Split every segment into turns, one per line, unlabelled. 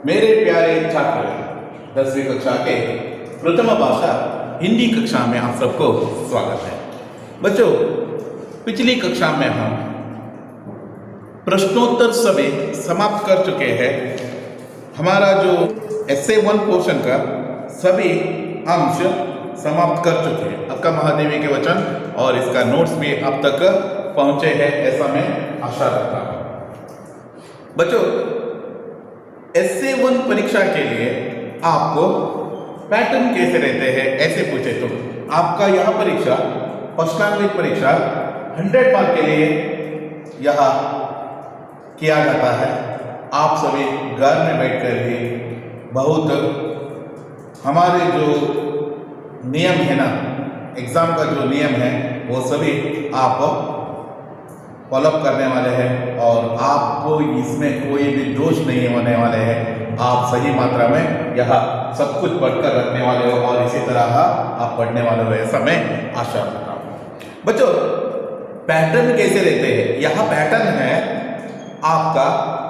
मेरे प्यारे छात्र 10वीं कक्षा के प्रथम भाषा हिंदी कक्षा में आप सबको स्वागत है। बच्चों, पिछली कक्षा में हम प्रश्नोत्तर समय समाप्त कर चुके हैं। हमारा जो एस्से 1 पोर्शन का सभी अंश समाप्त कर चुके हैं। अक्का महादेवी के वचन और इसका नोट्स भी अब तक पहुंचे हैं, ऐसा मैं आशा रखता हूं। बच्चों, एस्से 1 परीक्षा के लिए आपको पैटर्न कैसे रहते हैं ऐसे पूछे तो आपका यह परीक्षा फर्स्ट लैंग्वेज परीक्षा 100 मार्क के लिए यह किया जाता है। आप सभी घर में बैठकर ही बहुत हमारे जो नियम है ना, एग्जाम का जो नियम है वो सभी आप फॉलोअप करने वाले हैं और आपको इसमें कोई भी दोष नहीं होने वाले हैं। आप सही मात्रा में यह सब कुछ पढ़कर रखने वाले हो और इसी तरह आप पढ़ने वाले हो, ऐसा मैं आशा करता हूँ। बच्चों, पैटर्न कैसे रहते हैं? यह पैटर्न है आपका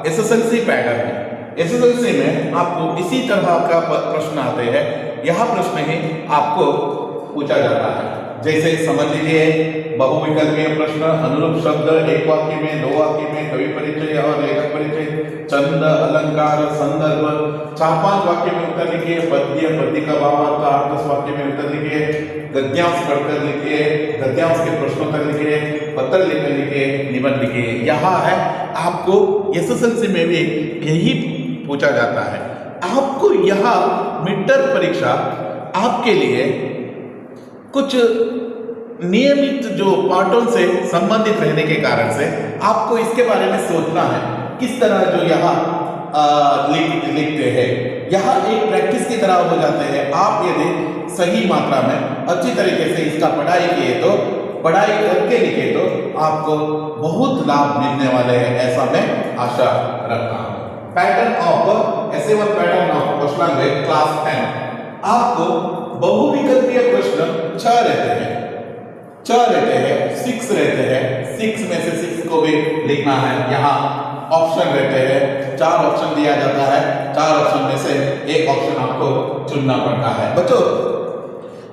एसएसएलसी पैटर्न है। एसएसएलसी में आपको इसी तरह का प्रश्न आते हैं। यह प्रश्न ही आपको पूछा जाता है। जैसे समझ लीजिए, बहुविकल्पीय प्रश्न, अनुरूप शब्द, एक वाक्य में, 2 वाक्य में, कवि परिचय और लेखक परिचय, छंद, अलंकार, संदर्भ, 4-5 वाक्य में उत्तर लिखिए, पद्य, पद्य का भावार्थ, 8-10 वाक्य में उत्तर लिखिए, गद्यांश पढ़कर लिखिए, गद्यांश के प्रश्नोत्तर लिखिए, पत्र लिखकर लिखिए, निबंध लिखिए। यहाँ है आपको एसएसएलसी में भी यही पूछा जाता है। आपको यह मिड टर्म परीक्षा आपके लिए कुछ नियमित जो पाठों से संबंधित रहने के कारण से आपको इसके बारे में सोचना है, किस तरह जो यहाँ लिखते हैं। यहाँ एक प्रैक्टिस की तरह हो जाते हैं। आप यदि सही मात्रा में अच्छी तरीके से इसका पढ़ाई किए तो, पढ़ाई करके लिखे तो आपको बहुत लाभ मिलने वाले हैं, ऐसा मैं आशा रखता हूँ। Pattern of essay 1 pattern of first language class 10। आपको बहुविकल्पीय प्रश्न 6 रहते हैं, 6 रहते हैं, 6 रहते हैं। 6 में से 6 को भी लिखना है। यहाँ ऑप्शन रहते हैं, 4 ऑप्शन दिया जाता है। 4 ऑप्शन में से एक ऑप्शन आपको चुनना पड़ता है। बच्चों,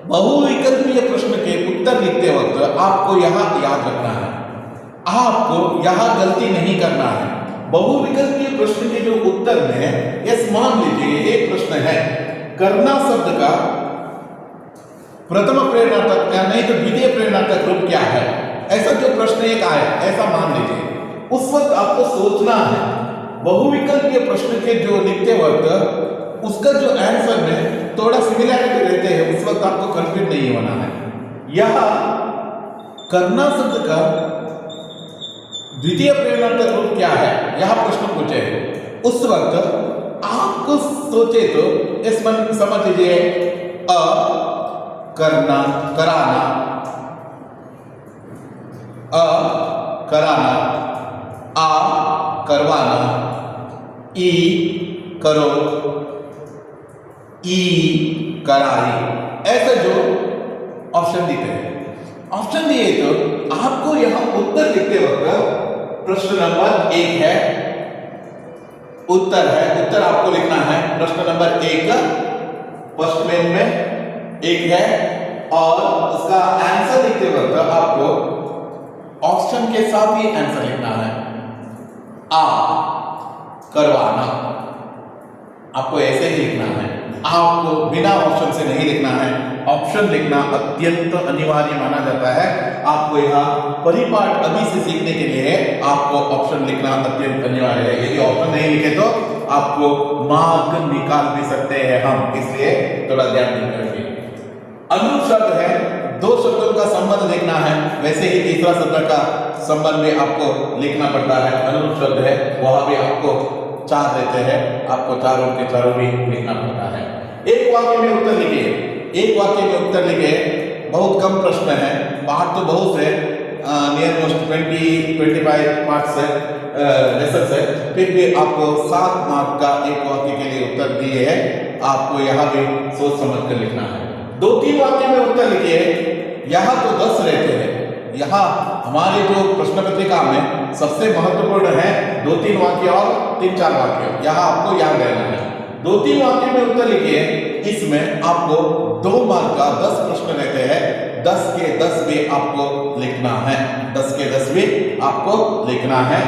बहुविकल्पीय प्रश्न के उत्तर लिखते वक्त आपको यहाँ याद रखना है, आपको यहाँ गलती नहीं करना है। बहुविकल्पीय प्रश्न के जो उत्तर में यस मान लीजिए एक प्रश्न है, करना शब्द का प्रथम प्रेरणार्थक या नहीं तो द्वितीय प्रेरणार्थक रूप क्या है, ऐसा जो प्रश्न एक आए, ऐसा मान लीजिए। उस वक्त आपको सोचना है। बहुविकल्पीय प्रश्न के जो लिखते वक्त उसका जो आंसर में थोड़ा सिमिलैरिटी रहते हैं, उस वक्त आपको कंफ्यूज नहीं होना है। यह करना शब्द का द्वितीय प्रेरणार्थक रूप क्या है, यह प्रश्न पूछे, उस वक्त आपको सोचे तो इसमें समझ लीजिए अ करना, कराना, अ कराना, आ करवाना, ई करो, ई कराई, ऐसे जो ऑप्शन दिए हैं। ऑप्शन दिए तो आपको यहां उत्तर लिखते वक्त प्रश्न नंबर 1 है, उत्तर है, उत्तर आपको लिखना है। प्रश्न नंबर 1 फर्स्ट मेन में 1 है और उसका आंसर लिखते वक्त आपको ऑप्शन के साथ ही आंसर लिखना है। आ करवाना, आपको ऐसे ही लिखना है, आपको बिना ऑप्शन से नहीं लिखना है। ऑप्शन लिखना अत्यंत अनिवार्य माना जाता है। आपको यहाँ परिपाठ अभी से सीखने के लिए आपको ऑप्शन लिखना अत्यंत अनिवार्य है। यदि ऑप्शन नहीं लिखे तो आपको मार्क निकाल भी सकते हैं हम, इसलिए थोड़ा ध्यान देकर। अनुरूप शब्द है, 2 शब्दों का संबंध लिखना है, वैसे ही तीसरा शब्द का संबंध भी आपको लिखना पड़ता है। अनुरूप शब्द है, वहां भी आपको 4 देते हैं, आपको चारों के चारों भी लिखना पड़ता है। एक वाक्य में उत्तर लिखिए, एक वाक्य में उत्तर लिखिए। बहुत कम प्रश्न है, पार्ट तो बहुत है, नियर मोस्ट 20-25 पार्ट्स है, लेसन है, फिर भी आपको 7 मार्क का एक वाक्य के लिए उत्तर दिए है। आपको यहाँ भी सोच समझ कर लिखना है। 2-3 वाक्य में उत्तर लिखिए। यहाँ तो 10 रहते हैं, यहाँ हमारे जो प्रश्न पत्रिका में सबसे महत्वपूर्ण है 2-3 वाक्य और 3-4 वाक्य, यहाँ आपको याद रहना है। 2-3 वाक्य में उत्तर लिखिए, इसमें आपको 2 मार्क का 10 प्रश्न रहते हैं, 10 के 10 भी आपको लिखना है, 10 के 10 भी आपको लिखना है,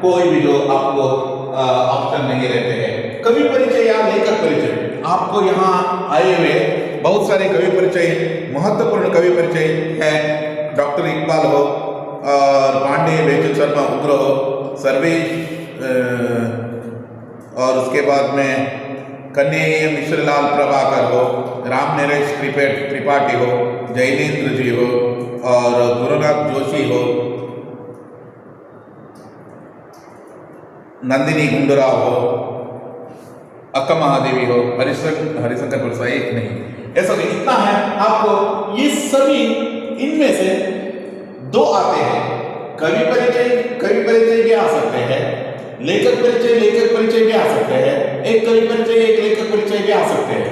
कोई भी जो आपको ऑप्शन नहीं रहते हैं। कवि परिचय या लेखक परिचय, आपको यहाँ आए हुए बहुत सारे कवि परिचय, महत्वपूर्ण कवि परिचय है। डॉक्टर इकबाल हो और पांडे बेचन शर्मा उग्र हो, सर्वेश और उसके बाद में कन्हैया मिश्रलाल प्रभाकर हो, राम नरेश त्रिपाठी हो, जैनेन्द्र जी हो और गुरुनाथ जोशी हो, नंदिनी गुंडूराव हो, अक्का महादेवी हो, हरिशंकर प्रसाद एक नहीं, ऐसा नहीं, इतना है आपको। ये सभी इनमें से 2 आते हैं। कवि परिचय भी आ सकते हैं, लेखक परिचय भी आ सकते हैं, एक कवि परिचय एक लेखक परिचय भी आ सकते हैं।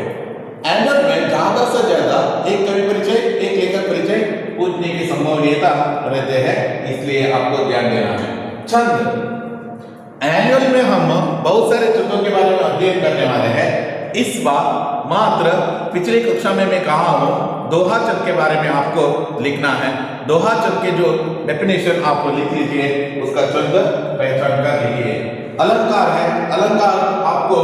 एनुअल में ज्यादा से ज्यादा एक कवि परिचय एक लेखक परिचय पूछने की संभावना रहते हैं, इसलिए आपको ध्यान देना है। छंद, एनुअल में हम बहुत सारे छंदों के बारे में अध्ययन करने वाले हैं। इस बार मात्र पिछली कक्षा में मैं कहा हूं दोहा छंद के बारे में आपको लिखना है। दोहा छंद के जो डेफिनेशन आप लिख लीजिए, उसका छंद पहचान कर लिखिए। अलंकार है, अलंकार आपको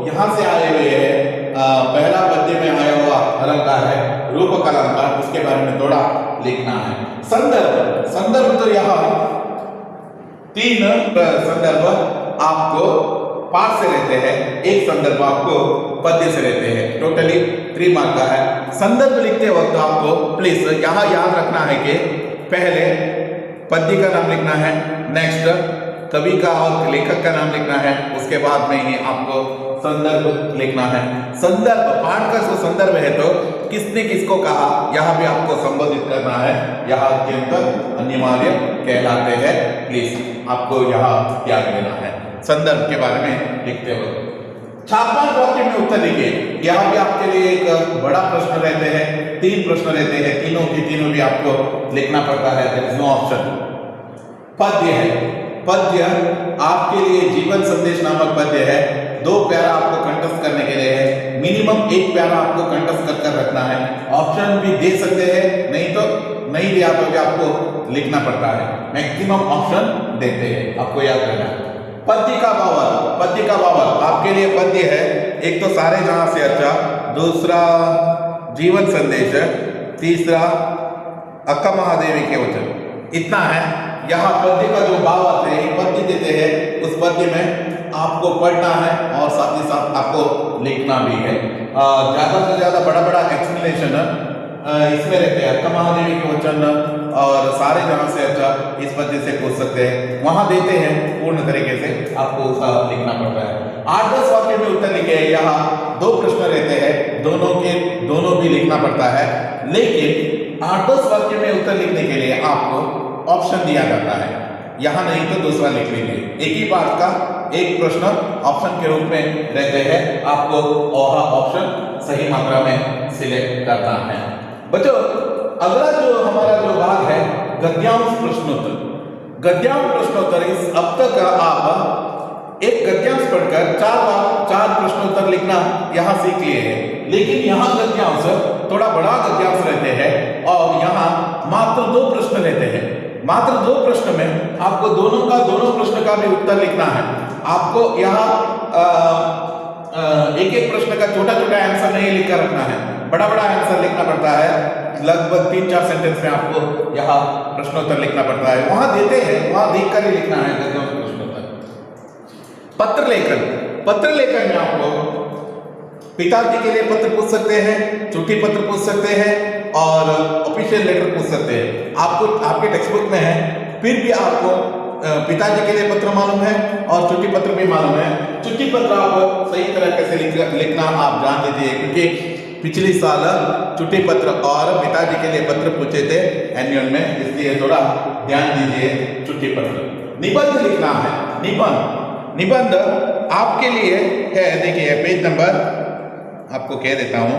यहां से आए हुए हैं, पहला पद्य में आया हुआ अलंकार है रूपक अलंकार, उसके बारे में थोड़ा लिखना है। संदर्भ तो यहाँ 3 संदर्भ आपको पाठ से रहते हैं, एक संदर्भ आपको पद्य से रहते हैं, टोटली 3 मार्क का है। संदर्भ लिखते वक्त आपको प्लीज यहाँ याद रखना है कि पहले पद्य का नाम लिखना है, नेक्स्ट कवि का और लेखक का नाम लिखना है, उसके बाद में ही आपको संदर्भ लिखना है। संदर्भ पाठ का जो संदर्भ है तो किसने किसको कहा, यहाँ भी आपको संबोधित करना है, यहाँ अत्यंत अनिवार्य कहलाते हैं, प्लीज आपको यहाँ ध्यान देना है संदर्भ के बारे में लिखते हुए। 4-5 वाक्य में उत्तर लिखिए, यहाँ भी आपके लिए एक बड़ा प्रश्न रहते हैं, 3 प्रश्न रहते हैं, तीनों के तीनों भी आपको लिखना पड़ता है, देयर इज नो ऑप्शन। पद्य है, पद्य आपके लिए जीवन संदेश नामक पद्य है, 2 प्यारा आपको कंठस्थ करने के लिए है, मिनिमम 1 प्यारा आपको कंठस्थ कर रखना है। ऑप्शन भी दे सकते हैं, नहीं तो नहीं दिया तो भी आपको लिखना पड़ता है, मैक्सिमम ऑप्शन देते हैं, आपको याद रखना है। पद्य का बावल आपके लिए पद्य है, एक तो सारे जहां से अच्छा, दूसरा जीवन संदेश है, तीसरा अक्का महादेवी के वचन, इतना है। यहाँ पद्य का जो भाव आते हैं, पद्य देते हैं, उस पद्य में आपको पढ़ना है और साथ ही साथ आपको लिखना भी है। ज्यादा से ज्यादा बड़ा एक्सप्लेनेशन इसमें रहते हैं, अक्का महादेवी के वचन और सारे जहां से अच्छा, इस पद्य से पूछ सकते हैं, वहां देते हैं, पूर्ण तरीके से आपको उसका लिखना पड़ता है। 8-10 वाक्य में उत्तर लिखे, यहाँ 2 प्रश्न रहते हैं, दोनों भी लिखना पड़ता है, लेकिन 8-10 वाक्य में उत्तर लिखने के लिए आपको ऑप्शन दिया जाता है, यहाँ नहीं तो दूसरा लिख लीजिए। एक ही पाठ का एक प्रश्न ऑप्शन के रूप में रहते हैं, आपको ऑप्शन सही मात्रा में सिलेक्ट करना है। बच्चों, अगला जो हमारा जो भाग है गद्यांश प्रश्नोत्तर। गद्यांश प्रश्नोत्तर, इस अब तक आप एक गद्यांश पढ़कर 4 प्रश्नोत्तर लिखना यहाँ सीख लिए हैं, लेकिन यहाँ गद्यांश थोड़ा बड़ा गद्यांश रहते हैं और यहाँ मात्र 2 प्रश्न रहते हैं। मात्र 2 प्रश्न में आपको दोनों प्रश्न का भी उत्तर लिखना है। आपको यहाँ एक प्रश्न का छोटा आंसर नहीं लिखकर रखना है, बड़ा आंसर लिखना पड़ता है। लगभग 3-4 सेंटेंस में आपको यहाँ प्रश्नोत्तर लिखना पड़ता है, वहां देते हैं, वहां देखकर ही लिखना है प्रश्नोत्तर। पत्र लेखन में आपको पिताजी के लिए पत्र पूछ सकते हैं, चिट्ठी पत्र पूछ सकते हैं और ऑफिशियल लेटर पूछ सकते हैं। आपको आपके टेक्स्ट बुक में है, फिर भी आपको पिताजी के लिए पत्र मालूम है और चिट्ठी पत्र भी मालूम है। चिट्ठी पत्र आप सही तरीके से लिखना आप जान लीजिए, क्योंकि पिछले साल चिट्ठी पत्र और पिताजी के लिए पत्र पूछे थे एनुअल में, इसलिए थोड़ा ध्यान दीजिए चिट्ठी पत्र। निबंध लिखना है, निबंध आपके लिए है, देखिए पेज नंबर आपको कह देता हूं,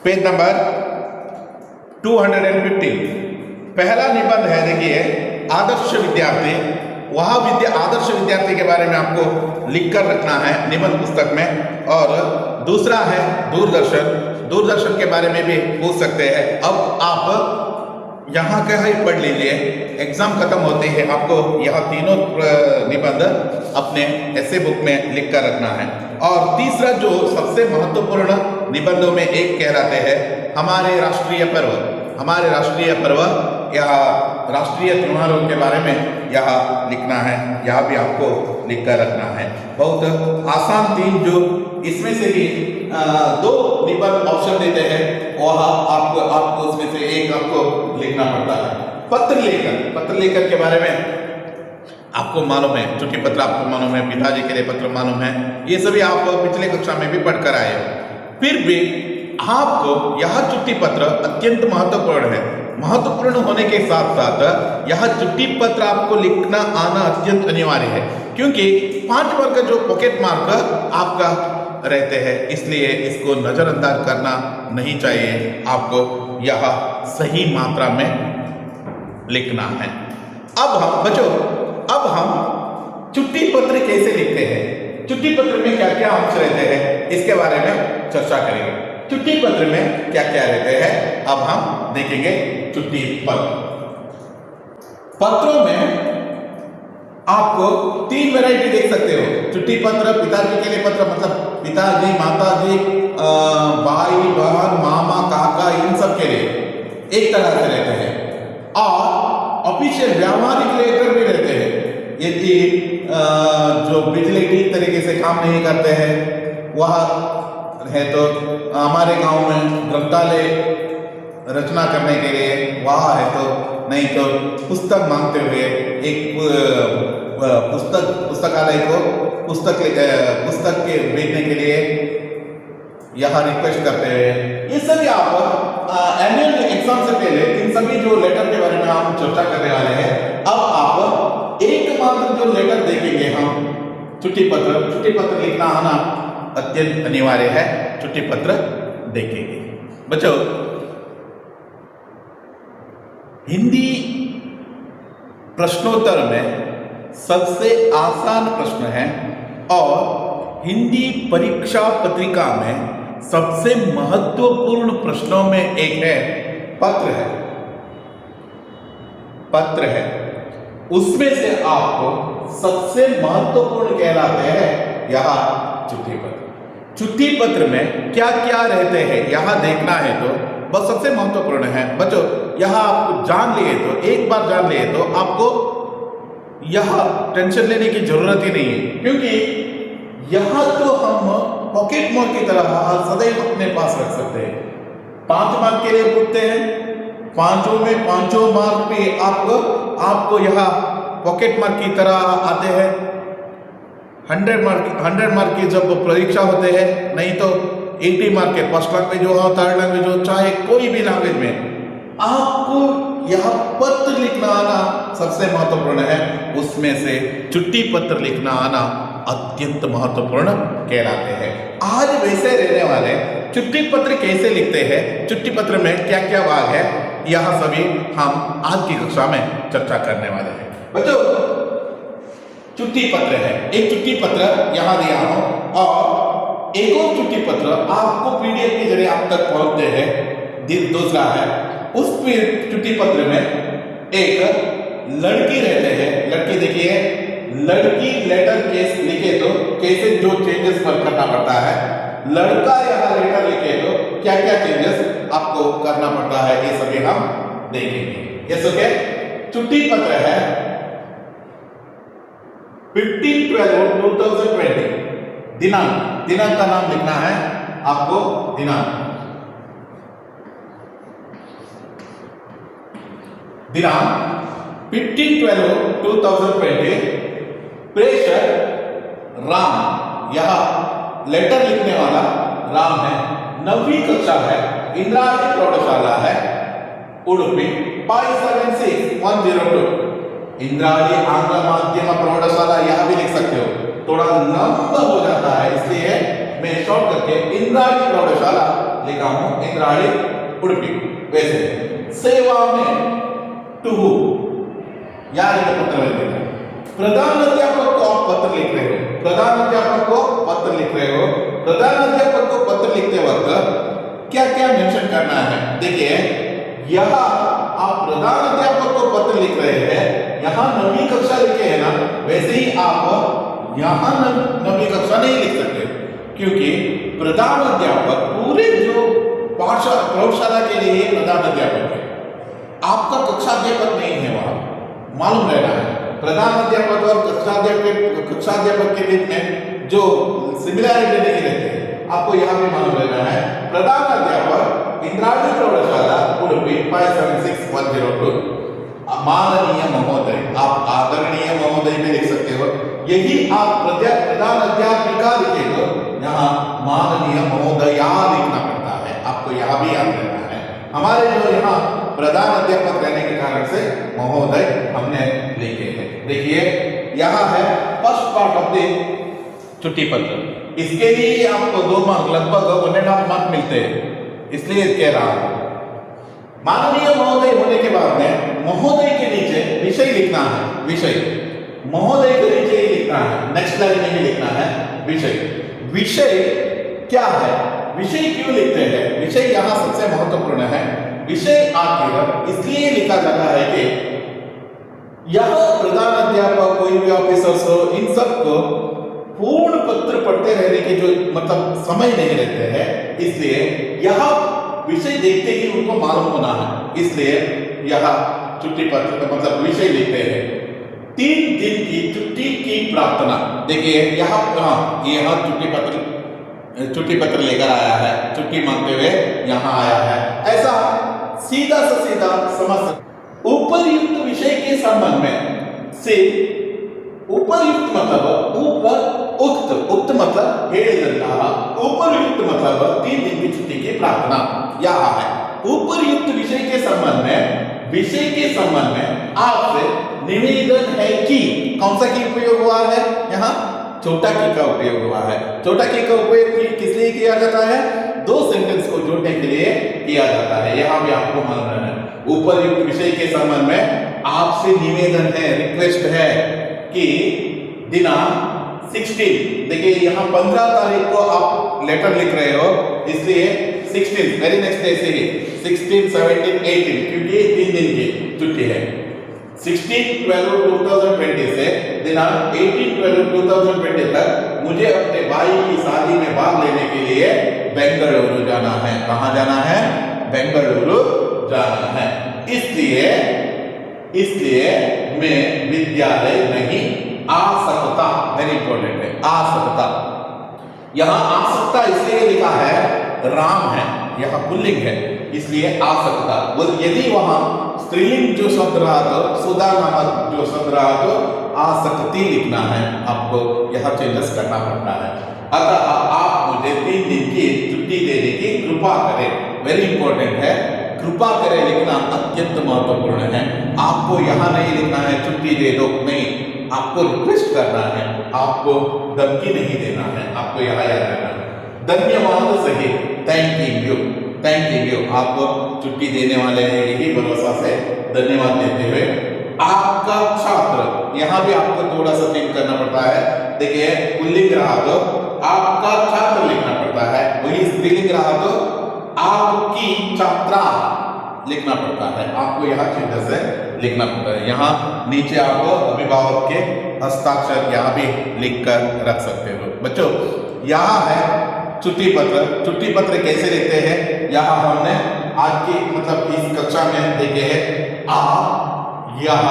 पेज नंबर 215 पहला निबंध है। देखिए, आदर्श विद्यार्थी। आदर्श विद्यार्थी के बारे में आपको लिखकर रखना है निबंध पुस्तक में। और दूसरा है दूरदर्शन के बारे में भी पूछ सकते हैं। अब आप यहाँ का ही पढ़ लीजिए, एग्जाम खत्म होते ही आपको यह तीनों निबंध अपने ऐसे बुक में लिख कर रखना है। और तीसरा जो सबसे महत्वपूर्ण निबंधों में एक कहलाते हैं हमारे राष्ट्रीय पर्व या राष्ट्रीय त्योहारों के बारे में यह लिखना है। यह भी आपको लिख कर रखना है। बहुत आसान तीन जो इसमें से भी दो निबंध ऑप्शन देते हैं, वह आपको उसमें से एक आपको लिखना पड़ता है। पत्र लेखन के बारे में आपको मालूम है, चिट्ठी पत्र आपको मालूम है, पिताजी के लिए पत्र मालूम है, ये सभी आप पिछले कक्षा में भी पढ़कर आए हो। फिर भी आपको यह चिट्ठी पत्र अत्यंत महत्वपूर्ण है। महत्वपूर्ण होने के साथ साथ यह चिट्ठी पत्र आपको लिखना आना अत्यंत अनिवार्य है, क्योंकि 5 मार्क का जो पॉकेट मार्क आपका रहते हैं, इसलिए इसको नजरअंदाज करना नहीं चाहिए। आपको यह सही मात्रा में लिखना है। अब हम चिट्ठी पत्र कैसे लिखते हैं, चिट्ठी पत्र में क्या क्या अंश रहते हैं, इसके बारे में चर्चा करेंगे। चिट्ठी पत्र में क्या क्या रहते हैं अब हम देखेंगे। चिट्ठी पत्रों में आपको 3 वैरायटी देख सकते हो। चिट्ठी पत्र, पिताजी के लिए पत्र, मतलब पिताजी, माताजी, भाई बहन, मामा, काका, इन सब के लिए एक तरह से रहते हैं। और ऑफिशियल व्यावहारिक लेटर भी रहते हैं। यदि जो बिजली ठीक तरीके से काम नहीं करते हैं वह है तो हमारे गांव में ग्रंथालय रचना करने के लिए वहाँ है, तो नहीं तो पुस्तक मांगते हुए एक पुस्तकालय को पुस्तक के भेजने के लिए यहाँ रिक्वेस्ट करते हैं। ये सभी आप एनुअल एग्जाम से पहले इन सभी जो लेटर के बारे में हम चर्चा करने वाले हैं। अब आप एकमात्र जो लेटर देखेंगे हम चिट्ठी पत्र लिखना आना अत्यंत अनिवार्य है। चिट्ठी पत्र देखेंगे बच्चों। हिंदी प्रश्नोत्तर में सबसे आसान प्रश्न है और हिंदी परीक्षा पत्रिका में सबसे महत्वपूर्ण प्रश्नों में एक है पत्र है। उसमें से आपको सबसे महत्वपूर्ण कहलाते हैं यह चिट्ठी पत्र। चिट्ठी पत्र में क्या क्या रहते हैं यहाँ देखना है तो बस सबसे महत्वपूर्ण है बच्चों। यह आप जान लिए तो एक बार जान लिए तो आपको यह टेंशन लेने की जरूरत ही नहीं है, क्योंकि यह तो हम पॉकेट मार्क की तरह सदैव अपने पास रख सकते हैं। 5 मार्क के लिए पूछते हैं, पांचों मार्क पे आपको यह पॉकेट मार्क की तरह आते हैं। 100 मार्क की जब परीक्षा होते हैं, नहीं तो 80 मार्क के फर्स्ट लैंग्वेज हो, थर्ड लैंग्वेज हो, चाहे कोई भी लैंग्वेज में आपको यह पत्र लिखना आना सबसे महत्वपूर्ण है। उसमें से चिट्ठी पत्र लिखना आना अत्यंत महत्वपूर्ण कहलाते हैं। आज वैसे रहने वाले चिट्ठी पत्र कैसे लिखते हैं, चिट्ठी पत्र में क्या क्या भाग है, यह सभी हम आज की कक्षा में चर्चा करने वाले हैं बच्चों। चिट्ठी पत्र है, एक चिट्ठी पत्र यहाँ दिया हूं और एक और चिट्ठी पत्र आपको पीडीएफ के जरिए आप तक पहुंचते हैं। दूसरा है उस चिट्ठी पत्र में एक लड़की रहते हैं। लड़की देखिए, लड़की लेटर केस लिखे तो कैसे जो चेंजेस करना पड़ता है, लड़का यहाँ लेटर लिखे तो क्या क्या चेंजेस आपको करना पड़ता है, ये सभी हम देखेंगे। Yes okay. चिट्ठी पत्र है 15/12/2020। दिनांक का नाम लिखना है आपको। दिनांक 15/12/2020। प्रेषक राम, यह लेटर लिखने वाला राम है। 9वीं कक्षा है, इंद्राजी प्रौढ़शाला है, उडुपी 576102। इंद्राजी आंग्ल माध्यम प्रौढ़शाला यह भी लिख सकते हो, थोड़ा लंबा हो जाता है इसलिए मैं शॉर्ट करके इंद्राजी प्रौढ़शाला लिखा हूं इंद्राणी उडुपी। वैसे सेवा में टू यारिगे पत्र लिखा, प्रधान अध्यापक को आप पत्र लिख रहे हो, प्रधान अध्यापक को पत्र लिख रहे हो, प्रधान अध्यापक को पत्र लिखते वक्त क्या क्या मेंशन करना है? देखिए यहां आप प्रधान अध्यापक को पत्र लिख रहे हैं, यहां नवी कक्षा लिखे है ना, वैसे ही आप यहां नवी कक्षा नहीं लिख सकते, क्योंकि प्रधान अध्यापक पूरे जो पाठशाला प्रौढ़शाला के लिए प्रधान अध्यापक है, आपका कक्षाध्यापक नहीं है। वहां मालूम रहना है प्रधान अध्यापक और कक्षाध्यापक के बीच में जो सिमिलैरिटी नहीं रहती है, आपको यहां भी मालूम रहना है। प्रधान अध्यापक इंद्राणी प्रौढ़शाला उडुपी 576102 माननीय महोदय, आप आदरणीय महोदय में लिख सकते हो। यही आप प्रधान अध्यापिका लिखे तो यहाँ माननीय महोदया लिखना पड़ता है, आपको यहाँ भी याद रखना है। हमारे जो यहाँ प्रधान अध्यापक रहने के कारण से महोदय हमने लिखे हैं। देखिए यहाँ है फर्स्ट पार्ट ऑफ द छुट्टी पत्र, इसके लिए आपको 2 मार्क लगभग 1.5 मार्क मिलते हैं, इसलिए कह रहा हूं। माननीय महोदय होने के बाद में महोदय के नीचे विषय लिखना है, विषय महोदय के नीचे ही लिखना है, नेक्स्ट लाइन में ही लिखना है विषय। विषय क्या है, विषय क्यों लिखते हैं? विषय यहाँ सबसे महत्वपूर्ण है। विषय आखिर इसलिए लिखा जाता है कि यह प्रधान अध्यापक कोई भी ऑफिसर्स हो, इन सबको पूर्ण पत्र पढ़ते रहने के जो मतलब समय नहीं रहते हैं, इसलिए यह विषय देखते ही उनको मालूम होना है, इसलिए यह छुट्टी पत्र मतलब विषय लिखते हैं। 3 दिन की छुट्टी की प्रार्थना, देखिए यहाँ छुट्टी पत्र लेकर आया है, छुट्टी मांगते हुए यहाँ आया है, ऐसा सीधा से सीधा समझ सकते। उपरयुक्त विषय के संबंध में से उपरयुक्त मतलब ऊपर उक्त, उक्त मतलब उपरयुक्त मतलब 3 दिन की छुट्टी की प्रार्थना यहाँ है। उपरयुक्त विषय के संबंध में आपसे निवेदन है कि, कौन सा की उपयोग हुआ है? यहाँ छोटा की का उपयोग हुआ है। छोटा की का उपयोग किस लिए किया जाता है? 2 सेंटेंस को जोड़ने के लिए किया जाता है, यहाँ भी आपको मालूम रहना है। उपरयुक्त विषय के संबंध में आपसे निवेदन है, रिक्वेस्ट है कि दिनांक 16, देखिए यहाँ 15 तारीख को आप लेटर लिख रहे हो, इसलिए 16 वेरी नेक्स्ट डे से ही 16, 17, 18 क्योंकि 3 दिन की छुट्टी है। 16/12/2020 से दिनांक 18/12/2020 तक मुझे अपने भाई की शादी में भाग लेने के लिए बेंगलुरु जाना है। कहाँ जाना है? बेंगलुरु जाना है, इसलिए मैं विद्यालय नहीं आ सकता। वेरी इंपॉर्टेंट है, आ सकता। यहां आ सकता इसलिए लिखा है, राम है, यहां पुल्लिंग है, इसलिए आ सकता। यदि वहां स्त्रीलिंग जो शब्द रहा तो, सुधा नामक जो शब्द रहा तो आ सकती लिखना है, आपको यह चेंजेस करना पड़ता है। अतः आप मुझे 3 दिन की छुट्टी देने की कृपा करें। वेरी इंपॉर्टेंट है, कृपा करें लिखना अत्यंत महत्वपूर्ण है। आपको यहाँ नहीं लिखना है छुट्टी दे दो, नहीं, आपको रिक्वेस्ट करना है, आपको धमकी नहीं देना है, आपको यहाँ याद रखना है। धन्यवाद सही, थैंक यू, आपको छुट्टी देने वाले हैं, यही भरोसा से धन्यवाद देते हुए आपका छात्र, यहाँ भी आपको थोड़ा सा चेंज करना पड़ता है। देखिए पुल्लिंग रहा तो आपका छात्र लिखना पड़ता है, वही स्त्रीलिंग रहा तो आपकी छात्रा लिखना पड़ता है, आपको यहाँ चेंजेस है लिखना पड़ता है। यहाँ नीचे आपको अभिभावक के हस्ताक्षर यहाँ भी लिख कर रख सकते हो। बच्चों यहाँ है छुट्टी पत्र कैसे लिखते हैं, यहाँ हमने आज की मतलब इस कक्षा में देखे हैं। आप यह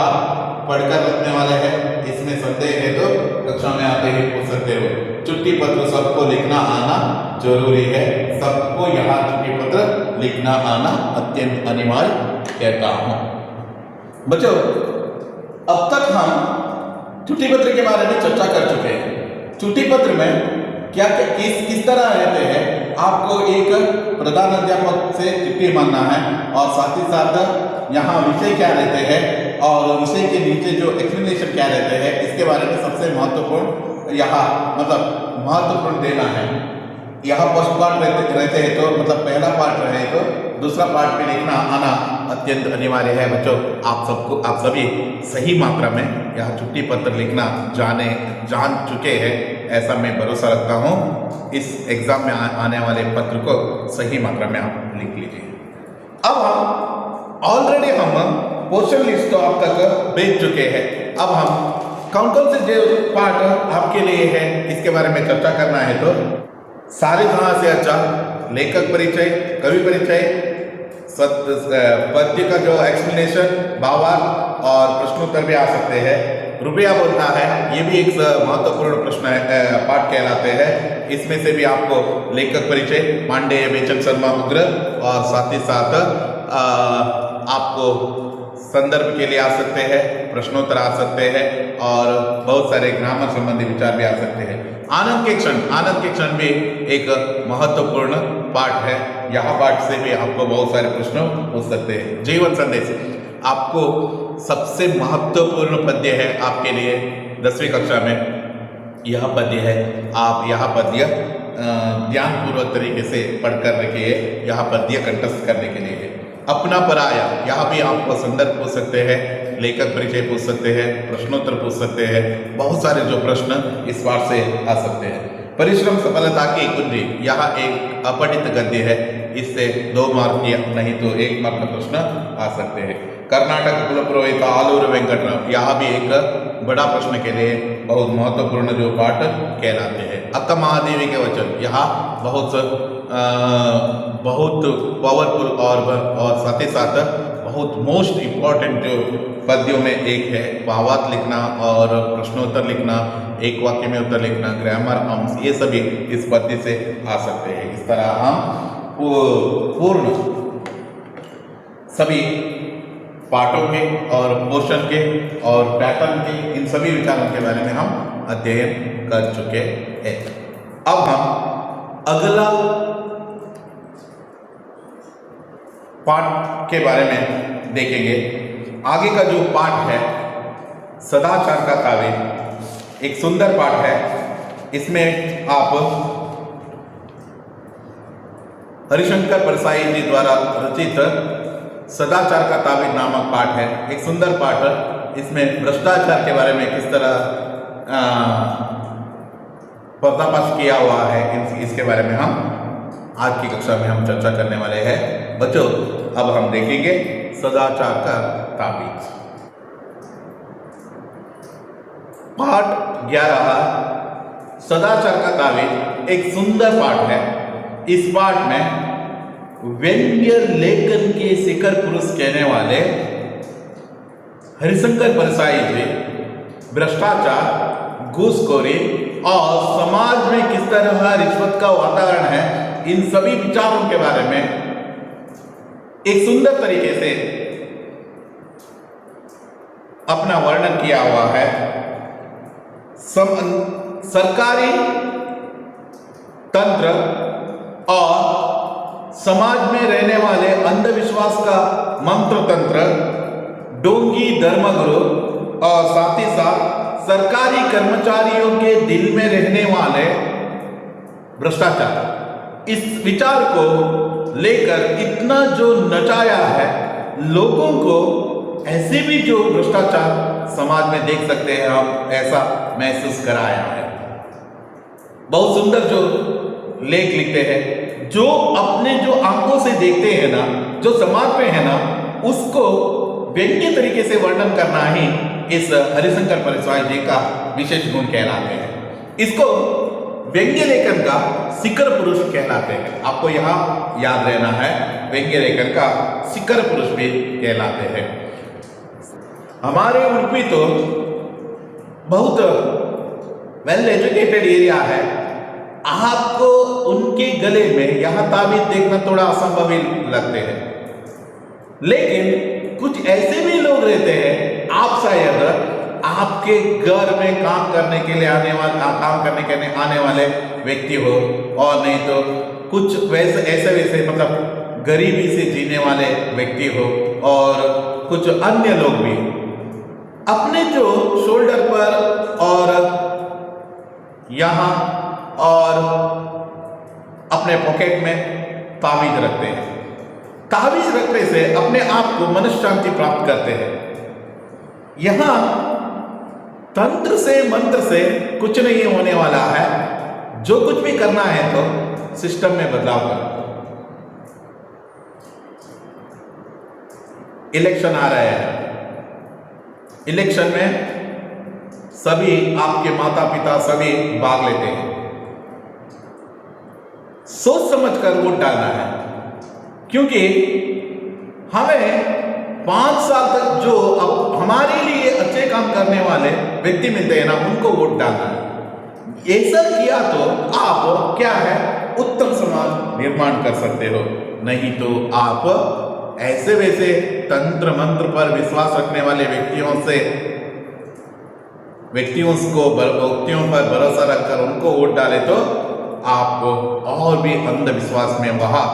पढ़कर रखने वाले हैं, इसमें संदेह है तो कक्षा में आते ही पूछ सकते हो। छुट्टी पत्र सबको लिखना आना जरूरी है, सबको यहाँ छुट्टी पत्र लिखना आना अत्यंत अनिवार्य कहता हूं। बच्चों अब तक हम छुट्टी पत्र के बारे में चर्चा कर चुके हैं। छुट्टी पत्र में क्या किस तरह रहते हैं, आपको एक प्रधान अध्यापक से छुट्टी मांगना है और साथ ही साथ यहाँ विषय क्या रहते हैं और विषय के नीचे जो एक्सप्लेनेशन क्या रहते हैं, इसके बारे में सबसे महत्वपूर्ण यहाँ मतलब महत्वपूर्ण देना है। यहाँ फर्स्ट पार्ट रहते हैं तो मतलब पहला पार्ट रहे तो दूसरा पार्ट में लिखना आना अत्यंत अनिवार्य है बच्चों। आप सभी सही मात्रा में यहाँ छुट्टी पत्र लिखना जान चुके हैं, ऐसा मैं भरोसा रखता हूँ। इस एग्जाम में आने वाले पत्र को सही मात्रा में आप लिख लीजिए। अब हम ऑलरेडी पोर्शन लिस्ट तो अब तक भेज चुके हैं। अब हम कौन कौन से जो पार्ट आपके लिए है इसके बारे में चर्चा करना है। तो सारे जहां से अच्छा लेखक परिचय, कवि परिचय, पद्य का जो एक्सप्लेनेशन, भावार्थ और प्रश्नोत्तर भी आ सकते हैं। रुपया बोलता है, ये भी एक महत्वपूर्ण प्रश्न है, पाठ कहलाते हैं। इसमें से भी आपको लेखक परिचय, पांडेय, बेचन शर्मा, उग्र और साथ ही साथ आपको संदर्भ के लिए आ सकते हैं, प्रश्नोत्तर आ सकते हैं और बहुत सारे ग्रामर संबंधी विचार भी आ सकते हैं। आनंद के क्षण भी एक महत्वपूर्ण पाठ है। यहाँ पाठ से भी आपको बहुत सारे प्रश्न पूछ सकते हैं। जीवन संदेश आपको सबसे महत्वपूर्ण पद्य है आपके लिए 10वीं कक्षा में। यह पद्य है, आप यह पद्य ध्यानपूर्वक तरीके से पढ़कर रखिए। यह पद्य कंठस्थ करने के लिए है। अपना पराया, यहाँ भी आपको संदर्भ पूछ सकते हैं, लेखक परिचय पूछ सकते हैं, प्रश्नोत्तर पूछ सकते हैं। बहुत सारे जो प्रश्न इस बार से आ सकते हैं। परिश्रम सफलता की कुंजी, यहाँ एक अपठित गद्य है, इससे 2 मार्क या नहीं तो 1 मार्क का प्रश्न आ सकते हैं। कर्नाटक कुल पुरोहित आलूर वेंकटराव, यहाँ भी एक बड़ा प्रश्न के लिए बहुत महत्वपूर्ण जो पाठ कहलाते हैं। अक्का महादेवी के वचन, यहाँ बहुत पावरफुल और साथ ही साथ बहुत मोस्ट इम्पॉर्टेंट जो पद्यों में एक है। भावार्थ लिखना और प्रश्नोत्तर लिखना, एक वाक्य में उत्तर लिखना, ग्रामर, अंश, ये सभी इस पद्य से आ सकते हैं। इस तरह हम पूर्ण सभी पाठों के और पोर्शन के और पैटर्न के, इन सभी विचारों के बारे में हम अध्ययन कर चुके हैं। अब हम अगला पाठ के बारे में देखेंगे। आगे का जो पाठ है सदाचार का काव्य, एक सुंदर पाठ है। इसमें आप हरिशंकर परसाई जी द्वारा रचित सदाचार का ताबीर नामक पाठ है। एक सुंदर पाठ। इसमें भ्रष्टाचार के बारे में किस तरह पर्दाफाश किया हुआ है, इसके बारे में हम आज की कक्षा में हम चर्चा करने वाले हैं। बच्चों, अब हम देखेंगे सदाचार का ताबीर। पाठ 11 सदाचार का ताबीर एक सुंदर पाठ है। इस पाठ में व्यंग्य लेखन के शिखर पुरुष कहने वाले हरिशंकर परसाई जी भ्रष्टाचार, घूसखोरी और समाज में किस तरह रिश्वत का वातावरण है, इन सभी विचारों के बारे में एक सुंदर तरीके से अपना वर्णन किया हुआ है। सरकारी तंत्र और समाज में रहने वाले अंधविश्वास का मंत्र तंत्र, डोंगी धर्मगुरु और साथ ही साथ सरकारी कर्मचारियों के दिल में रहने वाले भ्रष्टाचार, इस विचार को लेकर इतना जो नचाया है, लोगों को ऐसे भी जो भ्रष्टाचार समाज में देख सकते हैं हम, ऐसा महसूस कराया है। बहुत सुंदर जो लेख लिखते हैं, जो अपने जो आंखों से देखते हैं ना, जो समाज में है ना, उसको व्यंग्य तरीके से वर्णन करना ही इस हरिशंकर परसाई जी का विशेष गुण कहलाते हैं। इसको व्यंग्य लेखन का शिखर पुरुष कहलाते हैं। आपको यहाँ याद रहना है, व्यंग्य लेखन का शिखर पुरुष भी कहलाते हैं। हमारे उडुपी तो बहुत वेल एजुकेटेड एरिया है। आपको उनके गले में यह ताबीर देखना थोड़ा असंभव ही लगते हैं, लेकिन कुछ ऐसे भी लोग रहते हैं, आप शायद आपके घर में काम करने के लिए आने वाले व्यक्ति हो, और नहीं तो कुछ वैसे मतलब गरीबी से जीने वाले व्यक्ति हो, और कुछ अन्य लोग भी अपने जो शोल्डर पर और यहाँ और अपने पॉकेट में ताबीज रखते हैं। ताबीज रखने से अपने आप को मनस शांति प्राप्त करते हैं। यहां तंत्र से मंत्र से कुछ नहीं होने वाला है। जो कुछ भी करना है तो सिस्टम में बदलाव करो। इलेक्शन आ रहे हैं, इलेक्शन में सभी आपके माता पिता सभी भाग लेते हैं। सोच समझकर वोट डालना है, क्योंकि हमें 5 साल तक जो अब हमारे लिए अच्छे काम करने वाले व्यक्ति मिलते हैं ना, उनको वोट डालना है। ऐसा किया तो आप क्या है, उत्तम समाज निर्माण कर सकते हो। नहीं तो आप ऐसे वैसे तंत्र मंत्र पर विश्वास रखने वाले व्यक्तियों पर भरोसा रखकर उनको वोट डाले तो आप और भी अंधविश्वास में वहां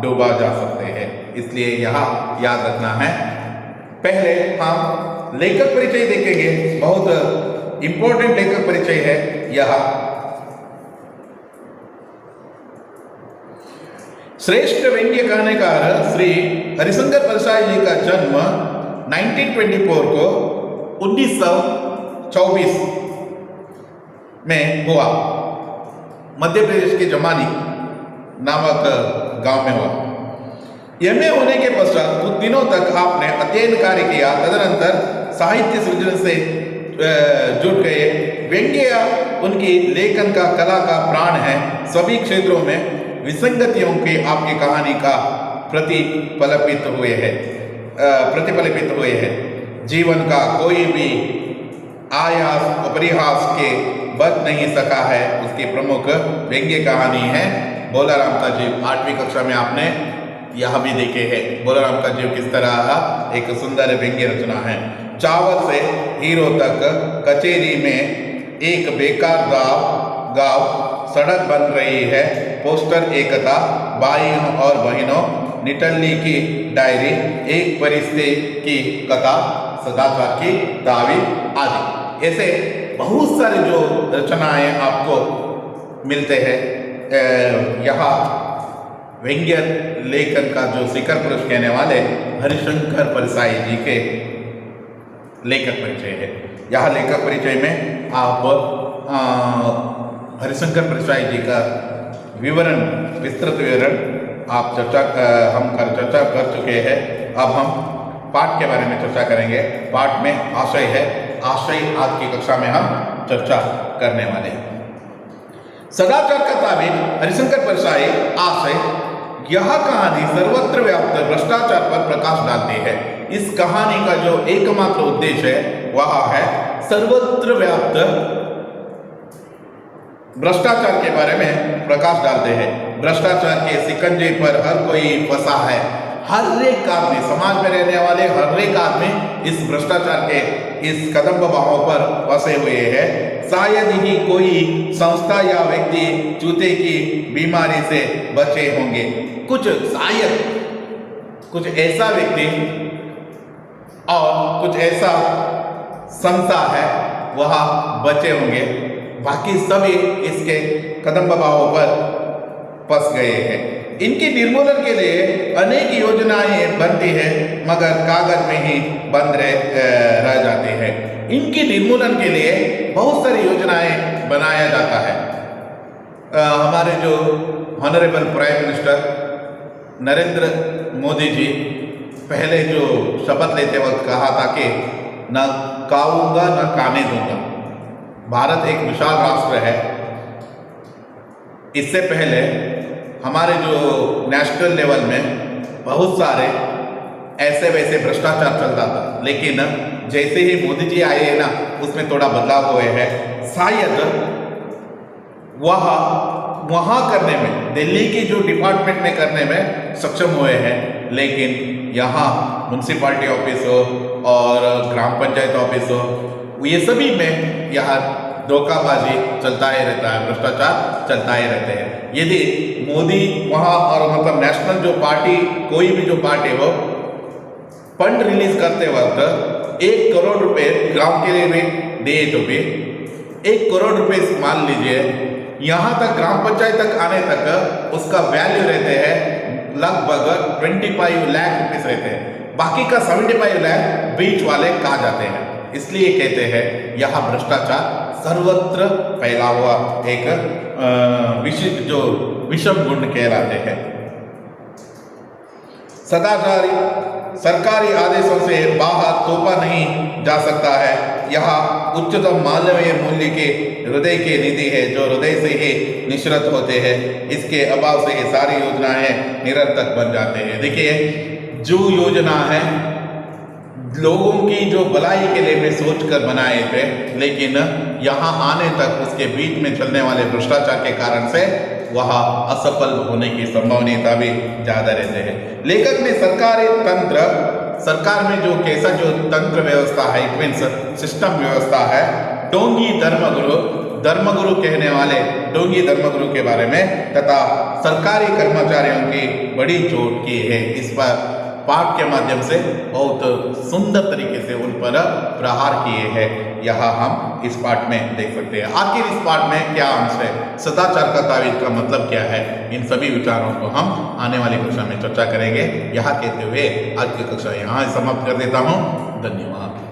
डूबा जा सकते हैं। इसलिए यहां याद रखना है। पहले हम लेखक परिचय देखेंगे, बहुत इंपॉर्टेंट लेखक परिचय है यह। श्रेष्ठ व्यंग्य कहानीकार श्री हरिशंकर परसाई जी का जन्म 1924 को 1924 में हुआ। मध्य प्रदेश के जमानी नामक गांव में हुआ। एमए होने के पश्चात कुछ दिनों तक आपने अध्ययन कार्य किया। तदनंतर साहित्य सृजन से जुट गए। व्यंग्य उनकी लेखन का कला का प्राण है। सभी क्षेत्रों में विसंगतियों की आपकी कहानी का प्रतिफलित हुए हैं। जीवन का कोई भी आयास अपरिहास के बच नहीं सका है। उसकी प्रमुख व्यंग्य कहानी है भोला राम का जीव। 8वीं कक्षा में आपने यह भी देखे हैं। भोला राम का जीव किस तरह एक सुंदर व्यंग्य रचना है। चावल से हीरो तक कचेरी में एक बेकार गांव सड़क बन रही है। पोस्टर एकता, भाइयों और बहनों, निटल्ली की डायरी, एक परिस्थिति की कथा, सदाचार की दावी आदि। ऐसे बहुत सारे जो रचनाएं आपको मिलते हैं। यहाँ व्यंग्य लेखन का जो शिखर पुरुष कहने वाले हरिशंकर परसाई जी के लेखक परिचय है। यह लेखक परिचय में आप हरिशंकर परसाई जी का विस्तृत विवरण आप चर्चा कर चुके हैं। अब हम पाठ के बारे में चर्चा करेंगे। पाठ में आशय है। आशय आज की कक्षा में हम चर्चा करने वाले हैं। सदाचार का ताबीज हरिशंकर परसाई। आशय, यह कहानी सर्वत्र व्याप्त भ्रष्टाचार पर प्रकाश डालती है। इस कहानी का जो एकमात्र उद्देश्य है वह है सर्वत्र व्याप्त भ्रष्टाचार के बारे में प्रकाश डालते हैं। भ्रष्टाचार के शिकंजे पर हर कोई फंसा है। हर एक आदमी, समाज में रहने वाले हर एक आदमी इस भ्रष्टाचार के इस कदम बाहों पर फंसे हुए हैं। शायद ही कोई संस्था या व्यक्ति चूते की बीमारी से बचे होंगे। कुछ ऐसा व्यक्ति और कुछ ऐसा संस्था है वह बचे होंगे। बाकी सभी इसके कदम बहाव पर फंस गए हैं। इनके निर्मूलन के लिए अनेक योजनाएं बनती है, मगर कागज में ही बंद रह जाती है। इनके निर्मूलन के लिए बहुत सारी योजनाएं बनाया जाता है। हमारे जो honourable prime minister Narendra Modi ji पहले जो शपथ लेते वक्त कहा था कि न खाऊंगा न खाने दूंगा। भारत एक विशाल राष्ट्र है। इससे पहले हमारे जो नेशनल लेवल में बहुत सारे ऐसे वैसे भ्रष्टाचार चलता था, लेकिन जैसे ही मोदी जी आए हैं ना, उसमें थोड़ा बदलाव हुए हैं। शायद वहाँ करने में, दिल्ली की जो डिपार्टमेंट में करने में सक्षम हुए हैं, लेकिन यहाँ म्यूनसिपालिटी ऑफिस हो और ग्राम पंचायत ऑफिस हो, ये सभी में यहाँ धोखाबाजी चलता ही रहता है, भ्रष्टाचार चलता ही रहते हैं। यदि मोदी वहाँ और मतलब नेशनल जो पार्टी, कोई भी जो पार्टी हो, फंड रिलीज करते वक्त 1 करोड़ रुपए गांव के लिए भी दिए तो भी 1 करोड़ रुपए मान लीजिए यहाँ तक ग्राम पंचायत तक आने तक उसका वैल्यू रहते हैं लगभग 25 लाख रुपीस रहते हैं, बाकी का 75 लाख बीच वाले कहा जाते हैं। इसलिए कहते हैं यहाँ भ्रष्टाचार सर्वत्र फैला हुआ एक विषम गुण कहलाते हैं। सदाचारी सरकारी आदेशों से बाहर तोपा नहीं जा सकता है। यहाँ उच्चतम मानवीय मूल्य के हृदय के निधि है जो हृदय से ही निश्रित होते हैं। इसके अभाव से ये सारी योजनाएं निरर्थक बन जाते हैं। देखिए, जो योजना है लोगों की जो भलाई के लिए में सोच कर बनाए थे, लेकिन यहाँ आने तक उसके बीच में चलने वाले भ्रष्टाचार के कारण से वह असफल होने की संभावना भी ज़्यादा रहते हैं। लेखक ने सरकारी तंत्र, सरकार में जो कैसा जो तंत्र व्यवस्था है, इट मीन्स सिस्टम व्यवस्था है, डोंगी धर्मगुरु कहने वाले डोंगी धर्मगुरु के बारे में तथा सरकारी कर्मचारियों की बड़ी चोट की है। इस पर पाठ के माध्यम से बहुत सुंदर तरीके से उन पर प्रहार किए हैं, यहाँ हम इस पाठ में देख सकते हैं। आखिर इस पाठ में क्या अंश है, सदाचार का तावीज का मतलब क्या है, इन सभी विचारों को हम आने वाली कक्षा में चर्चा करेंगे। यहाँ कहते हुए आज की कक्षा यहाँ समाप्त कर देता हूँ। धन्यवाद।